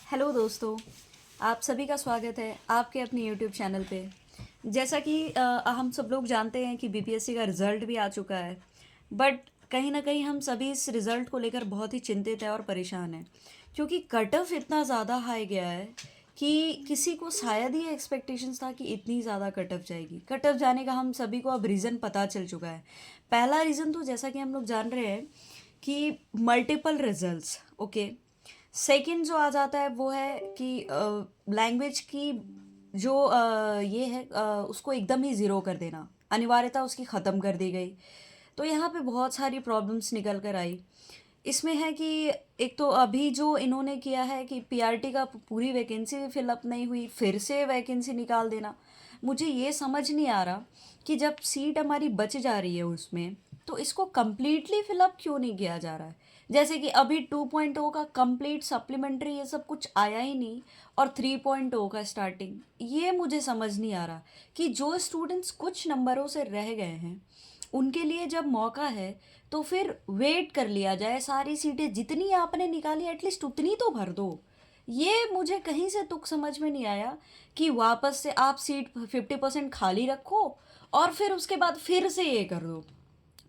Hello दोस्तों, आप सभी का स्वागत है आपके अपने यूट्यूब चैनल पे। जैसा कि हम सब लोग जानते हैं कि बीपीएससी का रिज़ल्ट भी आ चुका है, बट कहीं ना कहीं हम सभी इस रिज़ल्ट को लेकर बहुत ही चिंतित हैं और परेशान हैं, क्योंकि कट ऑफ इतना ज़्यादा हाई गया है कि किसी को शायद ही एक्सपेक्टेशंस था कि इतनी ज़्यादा कट ऑफ जाएगी। कट ऑफ जाने का हम सभी को अब रीज़न पता चल चुका है। पहला रीज़न तो जैसा कि हम लोग जान रहे हैं कि मल्टीपल रिजल्ट्स, ओके। सेकंड जो आ जाता है वो है कि लैंग्वेज की जो ये है उसको एकदम ही ज़ीरो कर देना, अनिवार्यता उसकी ख़त्म कर दी गई। तो यहाँ पे बहुत सारी प्रॉब्लम्स निकल कर आई। इसमें है कि एक तो अभी जो इन्होंने किया है कि पीआरटी का पूरी वैकेंसी भी फिलअप नहीं हुई, फिर से वैकेंसी निकाल देना। मुझे ये समझ नहीं आ रहा कि जब सीट हमारी बच जा रही है उसमें, तो इसको कम्प्लीटली फिलअप क्यों नहीं किया जा रहा है। जैसे कि अभी 2.0 का कंप्लीट सप्लीमेंट्री ये सब कुछ आया ही नहीं, और 3.0 का स्टार्टिंग, ये मुझे समझ नहीं आ रहा कि जो स्टूडेंट्स कुछ नंबरों से रह गए हैं उनके लिए जब मौका है तो फिर वेट कर लिया जाए। सारी सीटें जितनी आपने निकाली एटलीस्ट उतनी तो भर दो। ये मुझे कहीं से तुक समझ में नहीं आया कि वापस से आप सीट 50% खाली रखो और फिर उसके बाद फिर से ये कर दो,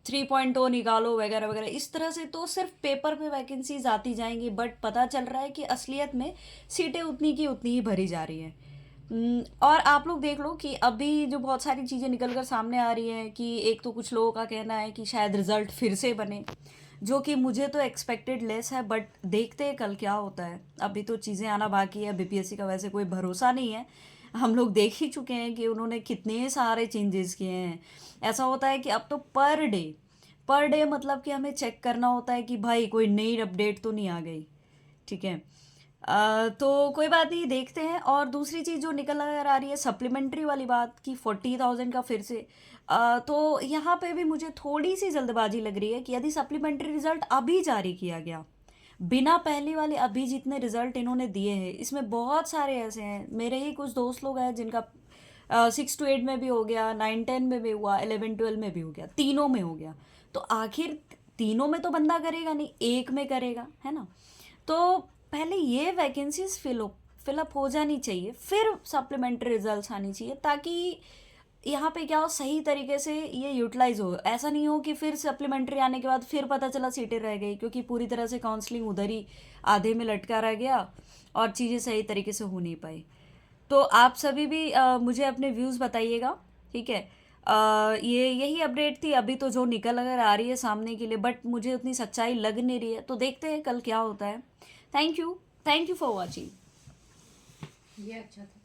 3.0 निकालो वगैरह वगैरह। इस तरह से तो सिर्फ पेपर पे वैकेंसीज आती जाएंगी, बट पता चल रहा है कि असलियत में सीटें उतनी की उतनी ही भरी जा रही हैं। और आप लोग देख लो कि अभी जो बहुत सारी चीज़ें निकल कर सामने आ रही हैं कि एक तो कुछ लोगों का कहना है कि शायद रिज़ल्ट फिर से बने, जो कि मुझे तो एक्सपेक्टेड लेस है, बट देखते हैं कल क्या होता है। अभी तो चीज़ें आना बाकी है, बीपीएससी का वैसे कोई भरोसा नहीं है। हम लोग देख ही चुके हैं कि उन्होंने कितने सारे चेंजेस किए हैं। ऐसा होता है कि अब तो पर डे मतलब कि हमें चेक करना होता है कि भाई कोई नई अपडेट तो नहीं आ गई। ठीक है। तो कोई बात नहीं, देखते हैं। और दूसरी चीज़ जो निकल कर आ रही है सप्लीमेंट्री वाली बात कि 40,000 का फिर से, तो यहाँ पे भी मुझे थोड़ी सी जल्दबाजी लग रही है कि यदि सप्लीमेंट्री रिजल्ट अभी जारी किया गया बिना पहले वाले, अभी जितने रिजल्ट इन्होंने दिए हैं इसमें बहुत सारे ऐसे हैं, मेरे ही कुछ दोस्त लोग हैं जिनका 6 to 8 में भी हो गया, 9-10 में भी हुआ, 11-12 में भी हो गया, तीनों में हो गया। तो आखिर तीनों में तो बंदा करेगा नहीं, एक में करेगा, है ना। तो पहले ये वैकेंसीज फिलअप हो जानी चाहिए, फिर सप्लीमेंट्री रिजल्ट्स आनी चाहिए, ताकि यहाँ पे क्या हो, सही तरीके से ये यूटिलाइज हो। ऐसा नहीं हो कि फिर सप्लीमेंट्री आने के बाद फिर पता चला सीटें रह गई, क्योंकि पूरी तरह से काउंसलिंग उधर ही आधे में लटका रह गया और चीज़ें सही तरीके से हो नहीं पाई। तो आप सभी भी मुझे अपने व्यूज़ बताइएगा, ठीक है। ये यही अपडेट थी अभी तो जो निकल अगर आ रही है सामने के लिए, बट मुझे उतनी सच्चाई लग नहीं रही है, तो देखते हैं कल क्या होता है। Thank you for watching. ये अच्छा था।